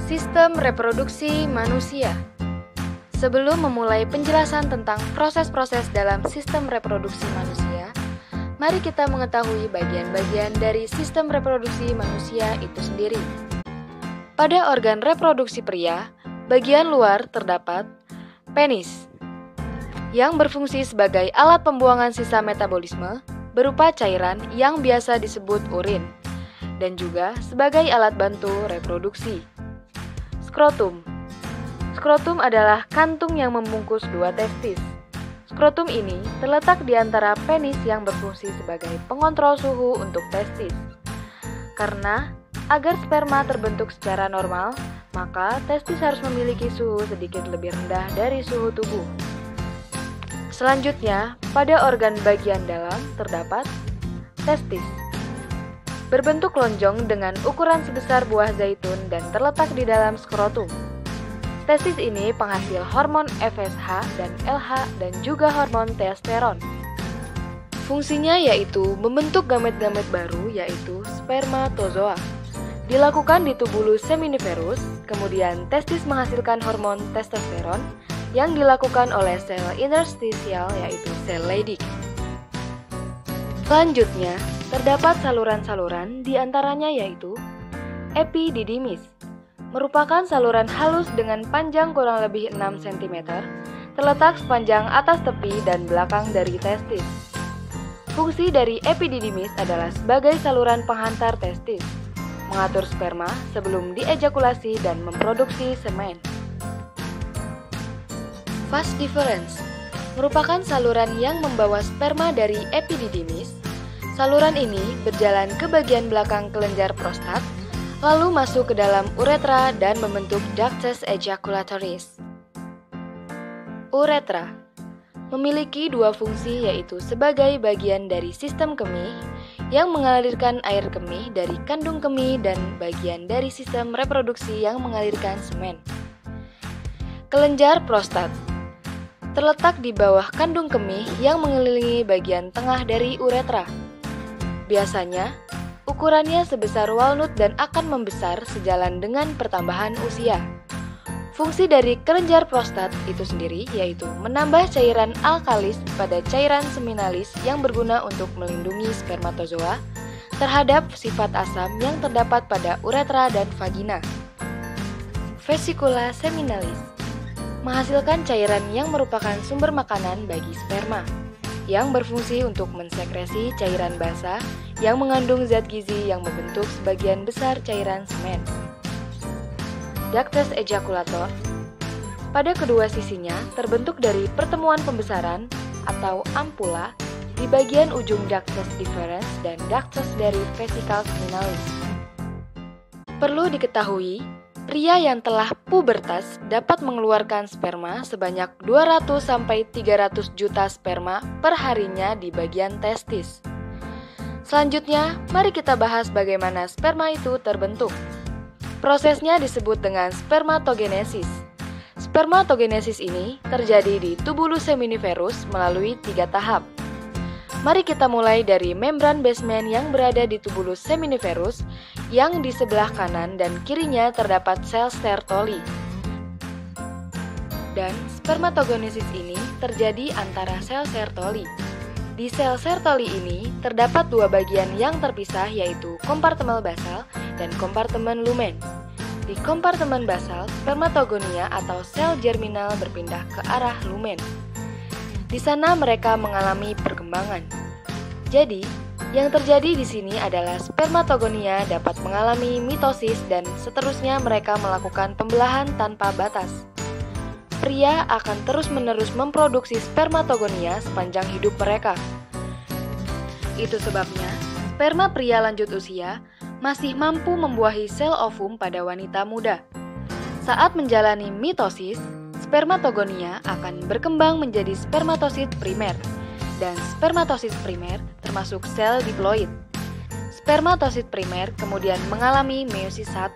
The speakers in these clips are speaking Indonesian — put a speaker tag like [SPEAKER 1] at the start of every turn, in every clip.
[SPEAKER 1] Sistem reproduksi manusia. Sebelum memulai penjelasan tentang proses-proses dalam sistem reproduksi manusia, mari kita mengetahui bagian-bagian dari sistem reproduksi manusia itu sendiri. Pada organ reproduksi pria, bagian luar terdapat penis, yang berfungsi sebagai alat pembuangan sisa metabolisme berupa cairan yang biasa disebut urin, dan juga sebagai alat bantu reproduksi. Skrotum. Skrotum adalah kantung yang membungkus dua testis. Skrotum ini terletak di antara penis yang berfungsi sebagai pengontrol suhu untuk testis. Karena agar sperma terbentuk secara normal, maka testis harus memiliki suhu sedikit lebih rendah dari suhu tubuh. Selanjutnya, pada organ bagian dalam terdapat testis. Berbentuk lonjong dengan ukuran sebesar buah zaitun dan terletak di dalam skrotum. Testis ini penghasil hormon FSH dan LH dan juga hormon testosteron. Fungsinya yaitu membentuk gamet-gamet baru yaitu spermatozoa. Dilakukan di tubulus seminiferus, kemudian testis menghasilkan hormon testosteron yang dilakukan oleh sel interstisial yaitu sel Leydig. Selanjutnya, terdapat saluran-saluran di antaranya yaitu epididymis, merupakan saluran halus dengan panjang kurang lebih 6 cm, terletak sepanjang atas tepi dan belakang dari testis. Fungsi dari epididymis adalah sebagai saluran penghantar testis, mengatur sperma sebelum diejakulasi dan memproduksi semen. Vas deferens merupakan saluran yang membawa sperma dari epididymis. Saluran ini berjalan ke bagian belakang kelenjar prostat, lalu masuk ke dalam uretra dan membentuk ductus ejaculatoris. Uretra memiliki dua fungsi yaitu sebagai bagian dari sistem kemih yang mengalirkan air kemih dari kandung kemih dan bagian dari sistem reproduksi yang mengalirkan semen. Kelenjar prostat terletak di bawah kandung kemih yang mengelilingi bagian tengah dari uretra. Biasanya, ukurannya sebesar walnut dan akan membesar sejalan dengan pertambahan usia. Fungsi dari kelenjar prostat itu sendiri yaitu menambah cairan alkalis pada cairan seminalis yang berguna untuk melindungi spermatozoa terhadap sifat asam yang terdapat pada uretra dan vagina. Vesicula seminalis menghasilkan cairan yang merupakan sumber makanan bagi sperma, yang berfungsi untuk mensekresi cairan basah yang mengandung zat gizi yang membentuk sebagian besar cairan semen. Ductus ejaculator pada kedua sisinya terbentuk dari pertemuan pembesaran atau ampula di bagian ujung ductus deferens dan ductus dari vesical seminalis. Perlu diketahui, pria yang telah pubertas dapat mengeluarkan sperma sebanyak 200-300 juta sperma per harinya di bagian testis. Selanjutnya, mari kita bahas bagaimana sperma itu terbentuk. Prosesnya disebut dengan spermatogenesis. Spermatogenesis ini terjadi di tubulus seminiferus melalui 3 tahap. Mari kita mulai dari membran basement yang berada di tubulus seminiferus yang di sebelah kanan dan kirinya terdapat sel Sertoli. Dan spermatogenesis ini terjadi antara sel Sertoli. Di sel Sertoli ini terdapat dua bagian yang terpisah yaitu kompartemen basal dan kompartemen lumen. Di kompartemen basal, spermatogonia atau sel germinal berpindah ke arah lumen. Di sana mereka mengalami perkembangan. Jadi, yang terjadi di sini adalah spermatogonia dapat mengalami mitosis dan seterusnya mereka melakukan pembelahan tanpa batas. Pria akan terus-menerus memproduksi spermatogonia sepanjang hidup mereka. Itu sebabnya, sperma pria lanjut usia masih mampu membuahi sel ovum pada wanita muda. Saat menjalani mitosis, spermatogonia akan berkembang menjadi spermatosit primer, dan spermatosit primer termasuk sel diploid. Spermatosit primer kemudian mengalami meiosis 1.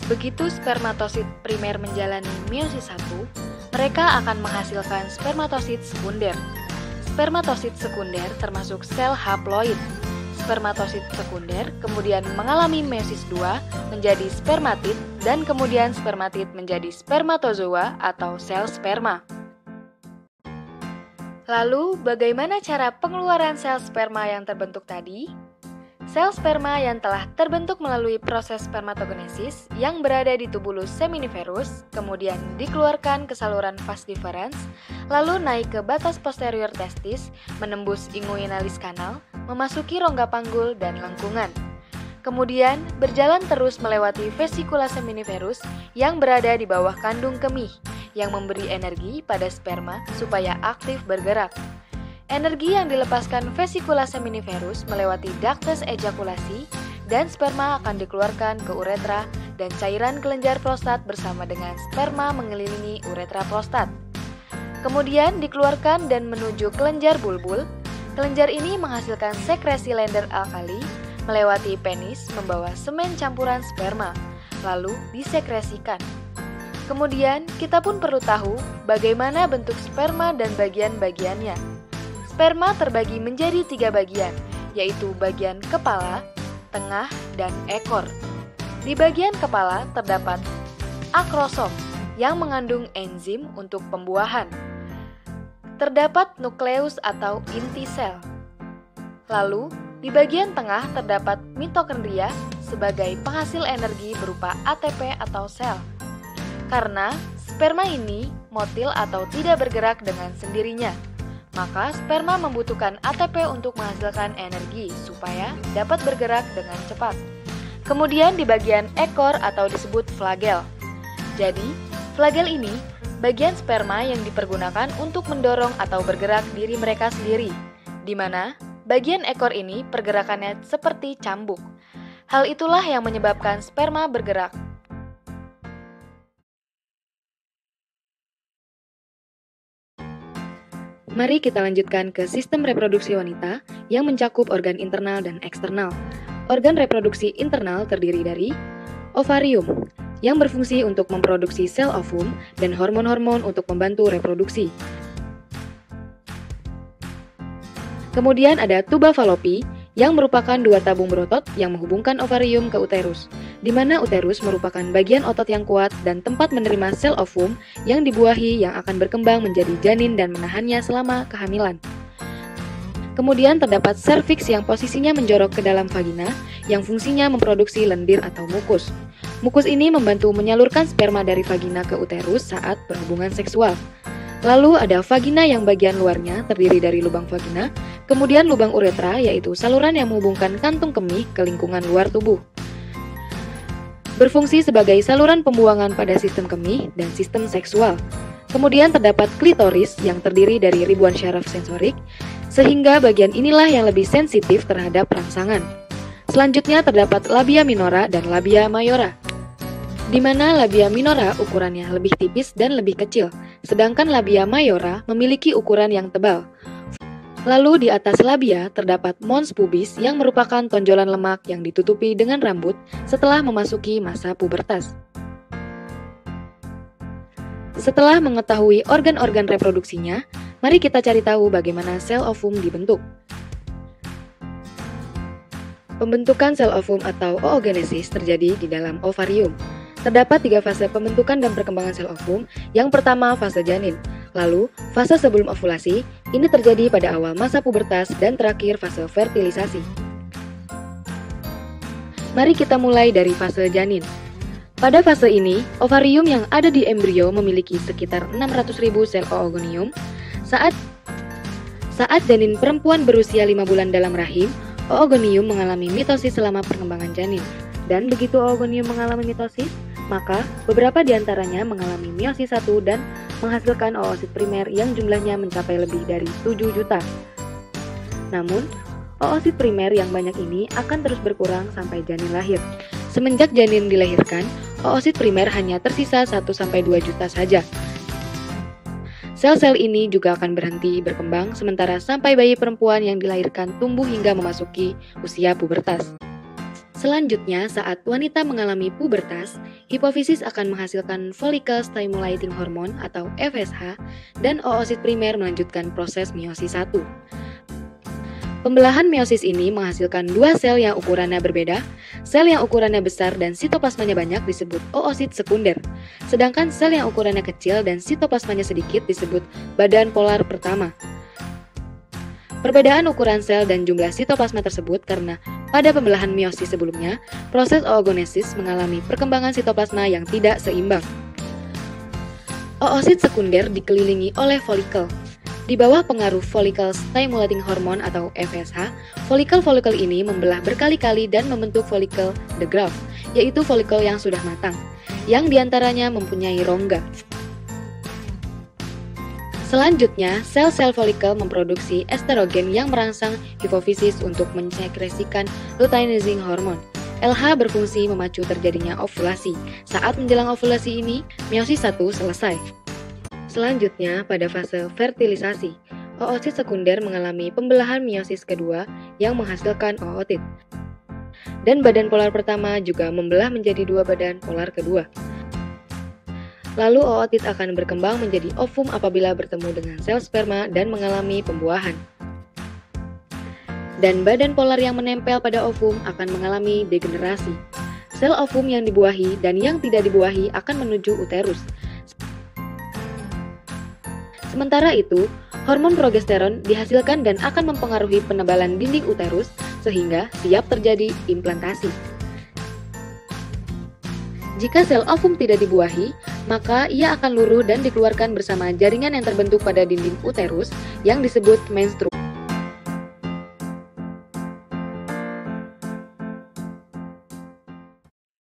[SPEAKER 1] Begitu spermatosit primer menjalani meiosis 1, mereka akan menghasilkan spermatosit sekunder. Spermatosit sekunder termasuk sel haploid. Spermatosit sekunder kemudian mengalami meiosis 2 menjadi spermatid dan kemudian spermatid menjadi spermatozoa atau sel sperma. Lalu, bagaimana cara pengeluaran sel sperma yang terbentuk tadi? Sel sperma yang telah terbentuk melalui proses spermatogenesis yang berada di tubulus seminiferus, kemudian dikeluarkan ke saluran vas deferens, lalu naik ke batas posterior testis, menembus inguinalis kanal, memasuki rongga panggul dan lengkungan. Kemudian berjalan terus melewati vesikula seminiferus yang berada di bawah kandung kemih, yang memberi energi pada sperma supaya aktif bergerak. Energi yang dilepaskan vesikula seminiferus melewati ductus ejakulasi dan sperma akan dikeluarkan ke uretra dan cairan kelenjar prostat bersama dengan sperma mengelilingi uretra prostat. Kemudian dikeluarkan dan menuju kelenjar bulbul. Kelenjar ini menghasilkan sekresi lender alkali melewati penis membawa semen campuran sperma, lalu disekresikan. Kemudian kita pun perlu tahu bagaimana bentuk sperma dan bagian-bagiannya. Sperma terbagi menjadi 3 bagian, yaitu bagian kepala, tengah, dan ekor. Di bagian kepala terdapat akrosom yang mengandung enzim untuk pembuahan. Terdapat nukleus atau inti sel. Lalu, di bagian tengah terdapat mitokondria sebagai penghasil energi berupa ATP atau sel. Karena sperma ini motil atau tidak bergerak dengan sendirinya, maka sperma membutuhkan ATP untuk menghasilkan energi supaya dapat bergerak dengan cepat. Kemudian di bagian ekor atau disebut flagel. Jadi, flagel ini bagian sperma yang dipergunakan untuk mendorong atau bergerak diri mereka sendiri, di mana bagian ekor ini pergerakannya seperti cambuk. Hal itulah yang menyebabkan sperma bergerak. Mari kita lanjutkan ke sistem reproduksi wanita yang mencakup organ internal dan eksternal. Organ reproduksi internal terdiri dari ovarium, yang berfungsi untuk memproduksi sel ovum dan hormon-hormon untuk membantu reproduksi. Kemudian ada tuba Fallopi, yang merupakan 2 tabung berotot yang menghubungkan ovarium ke uterus, di mana uterus merupakan bagian otot yang kuat dan tempat menerima sel ovum yang dibuahi yang akan berkembang menjadi janin dan menahannya selama kehamilan. Kemudian terdapat serviks yang posisinya menjorok ke dalam vagina, yang fungsinya memproduksi lendir atau mukus. Mukus ini membantu menyalurkan sperma dari vagina ke uterus saat berhubungan seksual. Lalu ada vagina yang bagian luarnya terdiri dari lubang vagina, kemudian lubang uretra yaitu saluran yang menghubungkan kantung kemih ke lingkungan luar tubuh. Berfungsi sebagai saluran pembuangan pada sistem kemih dan sistem seksual. Kemudian terdapat klitoris yang terdiri dari ribuan syaraf sensorik, sehingga bagian inilah yang lebih sensitif terhadap rangsangan. Selanjutnya terdapat labia minora dan labia mayora, di mana labia minora ukurannya lebih tipis dan lebih kecil, sedangkan labia mayora memiliki ukuran yang tebal. Lalu di atas labia terdapat mons pubis yang merupakan tonjolan lemak yang ditutupi dengan rambut setelah memasuki masa pubertas. Setelah mengetahui organ-organ reproduksinya, mari kita cari tahu bagaimana sel ovum dibentuk. Pembentukan sel ovum atau oogenesis terjadi di dalam ovarium. Terdapat 3 fase pembentukan dan perkembangan sel ovum. Yang pertama, fase janin. Lalu, fase sebelum ovulasi, ini terjadi pada awal masa pubertas dan terakhir fase fertilisasi. Mari kita mulai dari fase janin. Pada fase ini, ovarium yang ada di embrio memiliki sekitar 600.000 sel oogonium. Saat janin perempuan berusia 5 bulan dalam rahim, oogonium mengalami mitosis selama perkembangan janin. Dan begitu oogonium mengalami mitosis, maka beberapa di antaranya mengalami meiosis 1 dan menghasilkan oosit primer yang jumlahnya mencapai lebih dari 7 juta. Namun, oosit primer yang banyak ini akan terus berkurang sampai janin lahir. Semenjak janin dilahirkan, oosit primer hanya tersisa 1-2 juta saja. Sel-sel ini juga akan berhenti berkembang sementara sampai bayi perempuan yang dilahirkan tumbuh hingga memasuki usia pubertas. Selanjutnya, saat wanita mengalami pubertas, hipofisis akan menghasilkan follicle stimulating hormone atau FSH dan oosit primer melanjutkan proses meiosis 1. Pembelahan meiosis ini menghasilkan 2 sel yang ukurannya berbeda. Sel yang ukurannya besar dan sitoplasmanya banyak disebut oosit sekunder. Sedangkan sel yang ukurannya kecil dan sitoplasmanya sedikit disebut badan polar pertama. Perbedaan ukuran sel dan jumlah sitoplasma tersebut karena pada pembelahan meiosis sebelumnya, proses oogonesis mengalami perkembangan sitoplasma yang tidak seimbang. Oosit sekunder dikelilingi oleh folikel. Di bawah pengaruh follicle stimulating hormone atau FSH, folikel-folikel ini membelah berkali-kali dan membentuk folikel de Graaff, yaitu folikel yang sudah matang, yang diantaranya mempunyai rongga. Selanjutnya, sel-sel folikel memproduksi estrogen yang merangsang hipofisis untuk mensekresikan luteinizing hormone. LH berfungsi memacu terjadinya ovulasi. Saat menjelang ovulasi ini, meiosis 1 selesai. Selanjutnya, pada fase fertilisasi, oosit sekunder mengalami pembelahan meiosis kedua yang menghasilkan ootit. Dan badan polar pertama juga membelah menjadi dua badan polar kedua. Lalu ootit akan berkembang menjadi ovum apabila bertemu dengan sel sperma dan mengalami pembuahan. Dan badan polar yang menempel pada ovum akan mengalami degenerasi. Sel ovum yang dibuahi dan yang tidak dibuahi akan menuju uterus. Sementara itu, hormon progesteron dihasilkan dan akan mempengaruhi penebalan dinding uterus sehingga siap terjadi implantasi. Jika sel ovum tidak dibuahi, maka ia akan luruh dan dikeluarkan bersama jaringan yang terbentuk pada dinding uterus yang disebut menstrum.